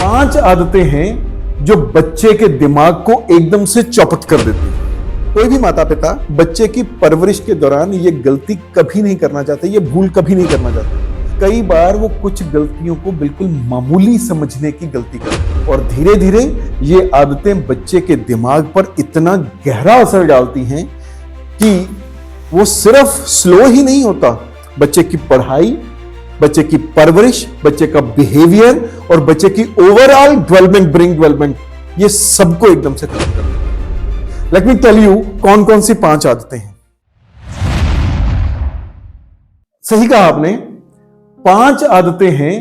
5 आदतें हैं जो बच्चे के दिमाग को एकदम से चौपट कर देती हैं। कोई भी माता पिता बच्चे की परवरिश के दौरान ये गलती कभी नहीं करना चाहते, ये भूल कभी नहीं करना चाहते। कई बार वो कुछ गलतियों को बिल्कुल मामूली समझने की गलती करते हैं और धीरे धीरे ये आदतें बच्चे के दिमाग पर इतना गहरा असर डालती हैं कि वो सिर्फ स्लो ही नहीं होता, बच्चे की पढ़ाई, बच्चे की परवरिश, बच्चे का बिहेवियर और बच्चे की ओवरऑल डेवलपमेंट, ब्रेन डेवलपमेंट, ये सबको एकदम से खत्म कर देता है। लेट मी टेल यू कौन कौन सी 5 आदतें हैं। सही कहा आपने, 5 आदतें हैं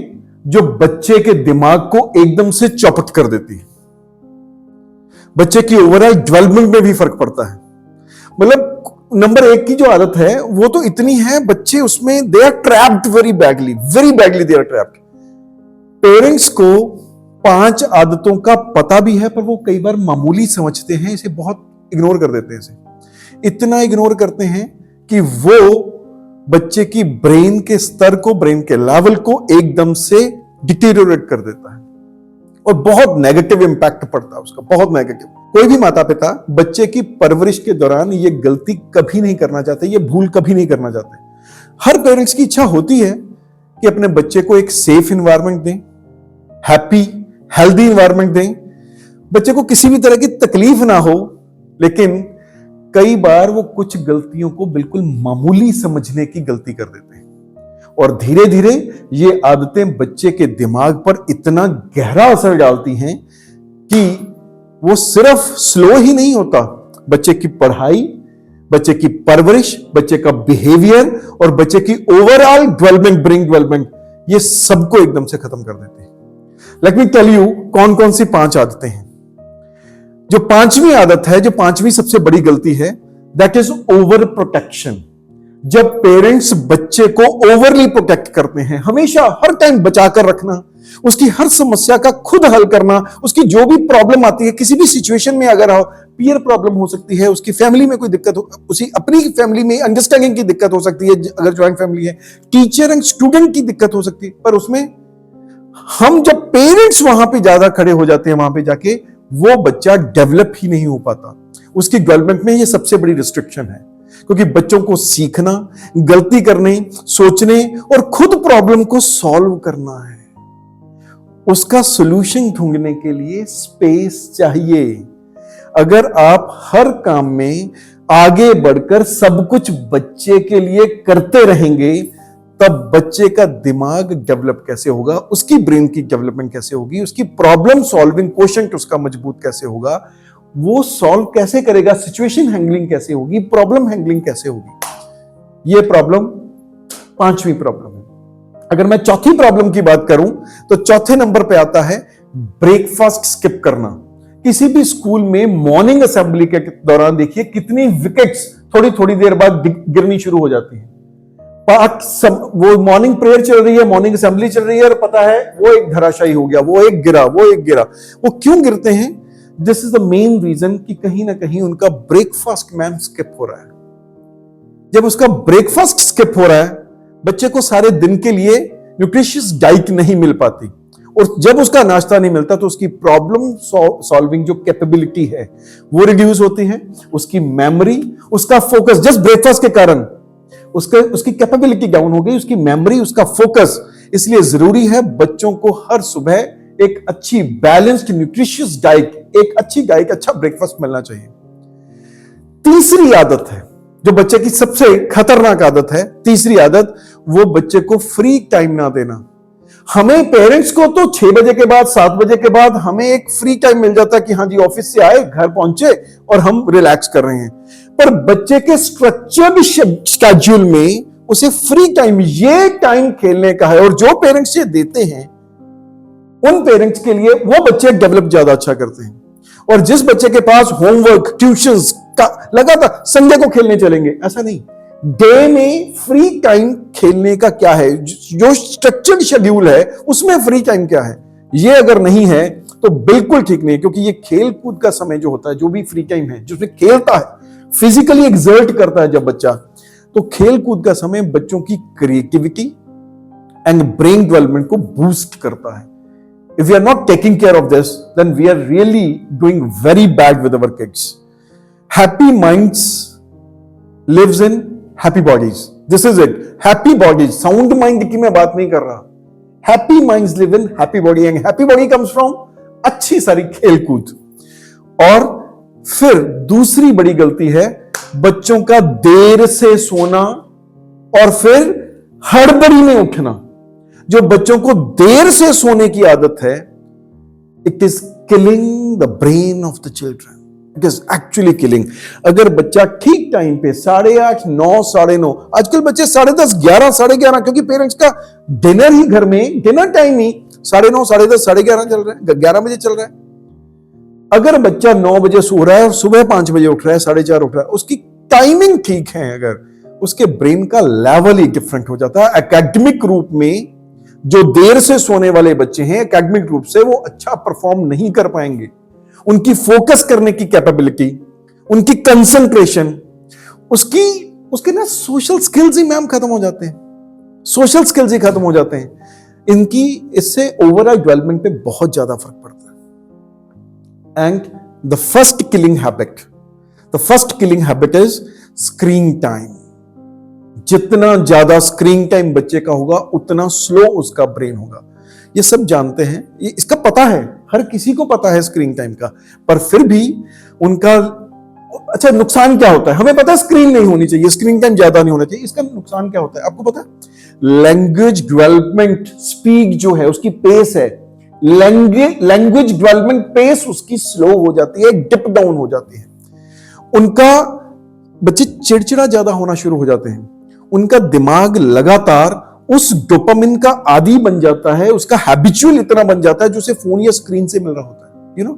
जो बच्चे के दिमाग को एकदम से चौपट कर देती है। बच्चे की ओवरऑल डेवलपमेंट में भी फर्क पड़ता है। मतलब नंबर 1 की जो आदत है वो तो इतनी है, बच्चे उसमें they are trapped very badly they are trapped. Parents को 5 आदतों का पता भी है पर वो कई बार मामूली समझते हैं, इसे बहुत इग्नोर कर देते हैं। इसे इतना इग्नोर करते हैं कि वो बच्चे की ब्रेन के स्तर को, ब्रेन के लेवल को एकदम से डिटेरियोरेट कर देता है और बहुत नेगेटिव इंपैक्ट पड़ता है उसका, बहुत नेगेटिव। कोई भी माता पिता बच्चे की परवरिश के दौरान ये गलती कभी नहीं करना चाहते, ये भूल कभी नहीं करना चाहते। हर पेरेंट्स की इच्छा होती है कि अपने बच्चे को एक सेफ एनवायरनमेंट दें, हैप्पी हेल्दी एनवायरनमेंट दें, बच्चे को किसी भी तरह की तकलीफ ना हो। लेकिन कई बार वो कुछ गलतियों को बिल्कुल मामूली समझने की गलती कर देते हैं और धीरे धीरे ये आदतें बच्चे के दिमाग पर इतना गहरा असर डालती हैं कि वो सिर्फ स्लो ही नहीं होता, बच्चे की पढ़ाई, बच्चे की परवरिश, बच्चे का बिहेवियर और बच्चे की ओवरऑल डेवलपमेंट, ब्रेन डेवलपमेंट, ये सबको एकदम से खत्म कर देते हैं। लेट मी टेल यू कौन कौन सी 5 आदतें हैं। जो 5वीं आदत है, जो 5वीं सबसे बड़ी गलती है, दैट इज ओवर प्रोटेक्शन। जब पेरेंट्स बच्चे को ओवरली प्रोटेक्ट करते हैं, हमेशा हर टाइम बचाकर रखना, उसकी हर समस्या का खुद हल करना, उसकी जो भी प्रॉब्लम आती है किसी भी सिचुएशन में, अगर पीयर प्रॉब्लम हो सकती है, उसकी फैमिली में कोई दिक्कत हो, उसी अपनी फैमिली में अंडरस्टैंडिंग की दिक्कत हो सकती है, अगर ज्वाइंट फैमिली है, टीचर एंड स्टूडेंट की दिक्कत हो सकती है, पर उसमें हम जब पेरेंट्स वहां पे ज्यादा खड़े हो जाते हैं, वहां पे जाके वो बच्चा डेवलप ही नहीं हो पाता। उसकी डेवलपमेंट में ये सबसे बड़ी रिस्ट्रिक्शन है, क्योंकि बच्चों को सीखना, गलती करने, सोचने और खुद प्रॉब्लम को सॉल्व करना है। उसका सॉल्यूशन ढूंढने के लिए स्पेस चाहिए। अगर आप हर काम में आगे बढ़कर सब कुछ बच्चे के लिए करते रहेंगे, तब बच्चे का दिमाग डेवलप कैसे होगा, उसकी ब्रेन की डेवलपमेंट कैसे होगी, उसकी प्रॉब्लम सॉल्विंग क्वोशंट उसका मजबूत कैसे होगा, वो सॉल्व कैसे करेगा, सिचुएशन हैंडलिंग कैसे होगी, प्रॉब्लम हैंडलिंग कैसे होगी। ये प्रॉब्लम 5वीं प्रॉब्लम है। अगर मैं चौथी प्रॉब्लम की बात करूं तो चौथे नंबर पे आता है ब्रेकफास्ट स्किप करना। किसी भी स्कूल में मॉर्निंग असेंबली के दौरान देखिए कितनी विकेट्स थोड़ी थोड़ी देर बाद गिरनी शुरू हो जाती हैं। वो मॉर्निंग प्रेयर चल रही है, मॉर्निंग असेंबली चल रही है और पता है वो एक धराशायी हो गया, वो एक गिरा। वो क्यों गिरते हैं? This is the main reason कि कहीं ना कहीं उनका ब्रेकफास्ट मैम स्किप हो रहा है। जब उसका ब्रेकफास्ट स्किप हो रहा है, बच्चे को सारे दिन के लिए न्यूट्रिशियस डाइट नहीं मिल पाती और जब उसका नाश्ता नहीं मिलता तो उसकी प्रॉब्लम सॉल्विंग जो कैपेबिलिटी है वो रिड्यूस होती है। उसकी मेमोरी, उसका फोकस, जस्ट ब्रेकफास्ट के कारण उसकी कैपेबिलिटी डाउन हो गई, उसकी मेमोरी, उसका फोकस। इसलिए जरूरी है बच्चों को हर सुबह एक अच्छी बैलेंस्ड न्यूट्रिशियस डाइट, एक अच्छी डाइट, अच्छा ब्रेकफास्ट मिलना चाहिए। तीसरी आदत है जो बच्चे की सबसे खतरनाक आदत है, तीसरी आदत, वो बच्चे को फ्री टाइम ना देना। हमें पेरेंट्स को तो 6 बजे के बाद, 7 बजे के बाद हमें एक फ्री टाइम मिल जाता है कि हाँ जी ऑफिस से आए, घर पहुंचे और हम रिलैक्स कर रहे हैं। पर बच्चे के स्ट्रक्चर्ड शेड्यूल में उसे फ्री टाइम, ये टाइम खेलने का है और जो पेरेंट्स ये देते हैं उन पेरेंट्स के लिए वो बच्चे डेवलप ज्यादा अच्छा करते हैं। और जिस बच्चे के पास होमवर्क, ट्यूशंस का लगातार, संडे को खेलने चलेंगे, ऐसा नहीं। डे में फ्री टाइम खेलने का क्या है, जो स्ट्रक्चर्ड शेड्यूल है उसमें फ्री टाइम क्या है, ये अगर नहीं है तो बिल्कुल ठीक नहीं। क्योंकि ये खेल कूद का समय जो होता है, जो भी फ्री टाइम है जिसमें खेलता है, फिजिकली एक्सर्ट करता है जब बच्चा, तो खेल कूद का समय बच्चों की क्रिएटिविटी एंड ब्रेन डेवलपमेंट को बूस्ट करता है। if we are not taking care of this, then we are really doing very bad with our kids. Happy minds lives in happy bodies. This is it. Happy bodies. Sound mind की मैं बात नहीं कर रहा. Happy minds live in happy body, and happy body comes from अच्छी सारी खेलकूद. और फिर दूसरी बड़ी गलती है बच्चों का देर से सोना और फिर हड़बड़ी में उठना. जो बच्चों को देर से सोने की आदत है, it is killing the brain of the children. It is actually killing. अगर बच्चा ठीक टाइम पे 8:30, 9, 9:30, आजकल बच्चे 10:30, 11, 11:30, क्योंकि पेरेंट्स का डिनर ही घर में, डिनर टाइम ही 9:30, 10:30, 11:30 चल रहा है, 11 बजे चल रहा है. अगर बच्चा 9 बजे सो रहा है और सुबह 5 बजे उठ रहा है, 4:30 उठ रहा है, उसकी टाइमिंग ठीक है, अगर उसके ब्रेन का लेवल ही डिफरेंट हो जाता है. एकेडमिक रूप में जो देर से सोने वाले बच्चे हैं, एकेडमिक रूप से वो अच्छा परफॉर्म नहीं कर पाएंगे. उनकी फोकस करने की कैपेबिलिटी, उनकी कंसंट्रेशन, उसके ना सोशल स्किल्स ही मैम खत्म हो जाते हैं. सोशल स्किल्स ही खत्म हो जाते हैं. इनकी इससे ओवरऑल डेवलपमेंट पे बहुत ज्यादा फर्क पड़ता है. And the first killing habit is screen time. जितना ज्यादा स्क्रीन टाइम बच्चे का होगा उतना स्लो उसका ब्रेन होगा. ये सब जानते हैं, ये इसका पता है, हर किसी को पता है स्क्रीन टाइम का. पर फिर भी उनका अच्छा नुकसान क्या होता है हमें पता है. स्क्रीन नहीं होनी चाहिए, स्क्रीन टाइम ज्यादा नहीं होना चाहिए. इसका नुकसान क्या होता है आपको पता है? लैंग्वेज डेवलपमेंट स्पीड जो है उसकी पेस है, लैंग्वेज डेवलपमेंट पेस उसकी स्लो हो जाती है, डिप डाउन हो जाती है. उनका बच्चे चिड़चिड़ा ज्यादा होना शुरू हो जाते हैं. उनका दिमाग लगातार उस डोपामिन का आदी बन जाता है, उसका हैबिचुअल इतना बन जाता है जो उसे फोन या स्क्रीन से मिल रहा होता है, यू नो.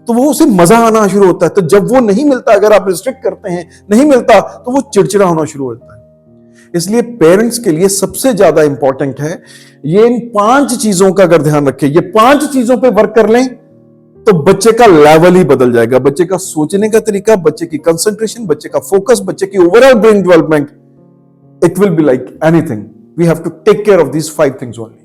तो वो उसे मजा आना शुरू होता है. तो जब वो नहीं मिलता, अगर आप रिस्ट्रिक्ट करते हैं, नहीं मिलता, तो वो चिड़चिड़ा होना शुरू होता है. इसलिए पेरेंट्स के लिए सबसे ज्यादा इंपॉर्टेंट है ये इन 5 चीजों का अगर ध्यान रखें, ये 5 चीजों पे वर्क कर लें तो बच्चे का लेवल ही बदल जाएगा. बच्चे का सोचने का तरीका, बच्चे की कंसंट्रेशन, बच्चे का फोकस, बच्चे की overall brain development, it will be like anything. We have to take care of these 5 things only.